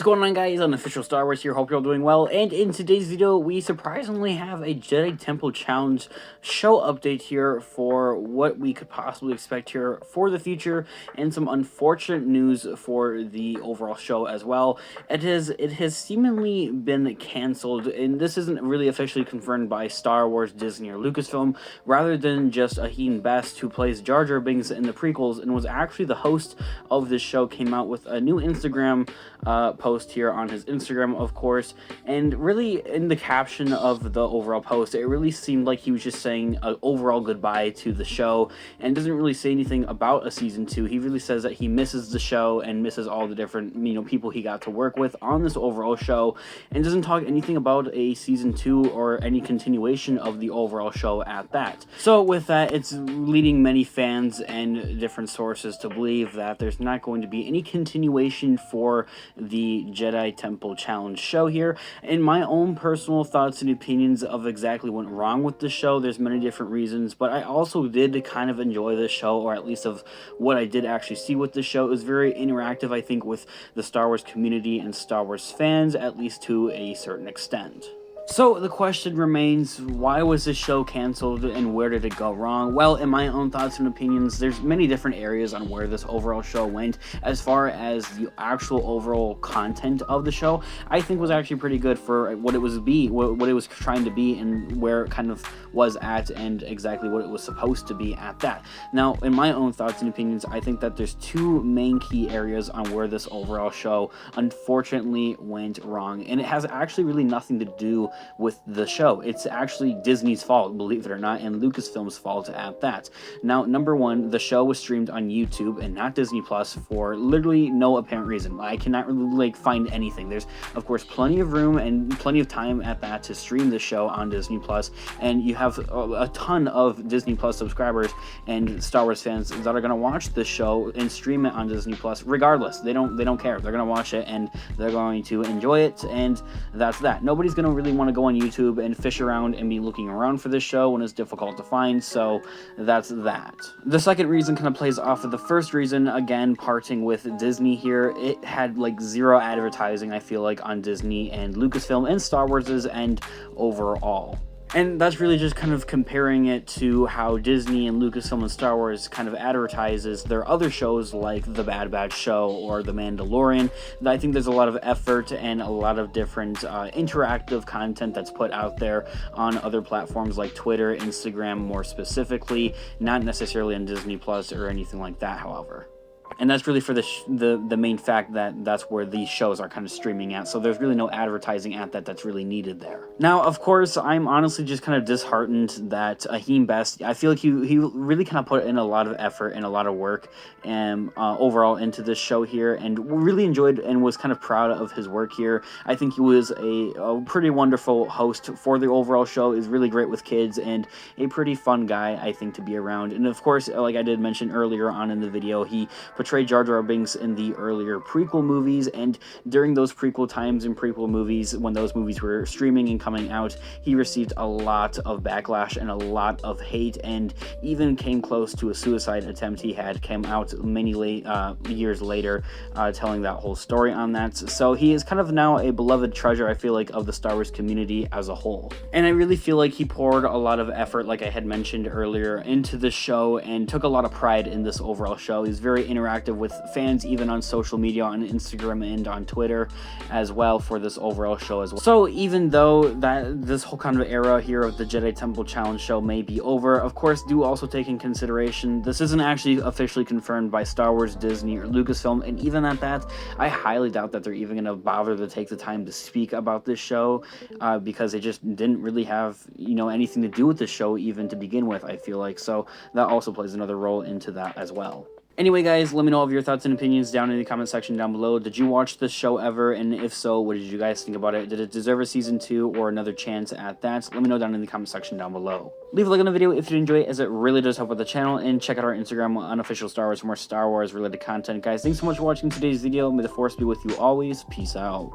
What's going on, guys? Unofficial Star Wars here. Hope you're all doing well. And in today's video, we surprisingly have a Jedi Temple Challenge show update here for what we could possibly expect here for the future, and some unfortunate news for the overall show as well. It has seemingly been canceled, and this isn't really officially confirmed by Star Wars, Disney, or Lucasfilm, rather than just Aheen Best, who plays Jar Jar Binks in the prequels and was actually the host of this show, came out with a new Instagram post here on his Instagram, of course, and really in the caption of the overall post, it really seemed like he was just saying an overall goodbye to the show, and doesn't really say anything about a season 2. He really says that he misses the show and misses all the different people he got to work with on this overall show, and doesn't talk anything about a season 2 or any continuation of the overall show at that. So with that, it's leading many fans and different sources to believe that there's not going to be any continuation for the Jedi Temple Challenge show here. In my own personal thoughts and opinions of exactly what went wrong with the show, there's many different reasons, but I also did kind of enjoy this show, or at least of what I did actually see with the show. It was very interactive, I think, with the Star Wars community and Star Wars fans, at least to a certain extent. So the question remains, why was this show canceled and where did it go wrong? Well, in my own thoughts and opinions, there's many different areas on where this overall show went. As far as the actual overall content of the show, I think was actually pretty good for what it was what it was trying to be, and where it kind of was at, and exactly what it was supposed to be at that. Now, in my own thoughts and opinions, I think that there's two main key areas on where this overall show unfortunately went wrong, and it has actually really nothing to do with the show. It's actually Disney's fault, believe it or not, and Lucasfilm's fault at that. Now, number one, the show was streamed on YouTube and not Disney Plus for literally no apparent reason. I cannot really find anything. There's, of course, plenty of room and plenty of time at that to stream the show on Disney Plus, and you have a ton of Disney Plus subscribers and Star Wars fans that are going to watch the show and stream it on Disney Plus regardless. They don't care. They're going to watch it and they're going to enjoy it, and that's that. Nobody's going to really want to go on YouTube and fish around and be looking around for this show when it's difficult to find, so that's that. The second reason kind of plays off of the first reason, again, parting with Disney here. It had like zero advertising, I feel like, on Disney and Lucasfilm and Star Wars's end overall. And that's really just kind of comparing it to how Disney and Lucasfilm and Star Wars kind of advertises their other shows like The Bad Batch Show or The Mandalorian. I think there's a lot of effort and a lot of different interactive content that's put out there on other platforms like Twitter, Instagram more specifically, not necessarily on Disney Plus or anything like that, however. And that's really for the main fact that that's where these shows are kind of streaming at. So there's really no advertising at that's really needed there. Now, of course, I'm honestly just kind of disheartened that Aheen Best, I feel like he really kind of put in a lot of effort and a lot of work and overall into this show here, and really enjoyed and was kind of proud of his work here. I think he was a pretty wonderful host for the overall show. Is really great with kids and a pretty fun guy, I think, to be around. And of course, like I did mention earlier on in the video, he portrayed Jar Jar Binks in the earlier prequel movies, and during those prequel times and prequel movies, when those movies were streaming and coming out, he received a lot of backlash and a lot of hate, and even came close to a suicide attempt. He had come out many years later telling that whole story on that. So he is kind of now a beloved treasure, I feel like, of the Star Wars community as a whole. And I really feel like he poured a lot of effort, like I had mentioned earlier, into the show, and took a lot of pride in this overall show. He's very interactive with fans, even on social media, on Instagram and on Twitter as well, for this overall show as well. So even though that this whole kind of era here of the Jedi Temple Challenge show may be over, of course, do also take in consideration this isn't actually officially confirmed by Star Wars, Disney, or Lucasfilm, and even at that, I highly doubt that they're even going to bother to take the time to speak about this show, because they just didn't really have, anything to do with the show even to begin with, I feel like. So that also plays another role into that as well. Anyway, guys, let me know all of your thoughts and opinions down in the comment section down below. Did you watch this show ever? And if so, what did you guys think about it? Did it deserve a season 2 or another chance at that? Let me know down in the comment section down below. Leave a like on the video if you enjoy it, as it really does help with the channel. And check out our Instagram, Unofficial Star Wars, for more Star Wars related content. Guys, thanks so much for watching today's video. May the Force be with you always. Peace out.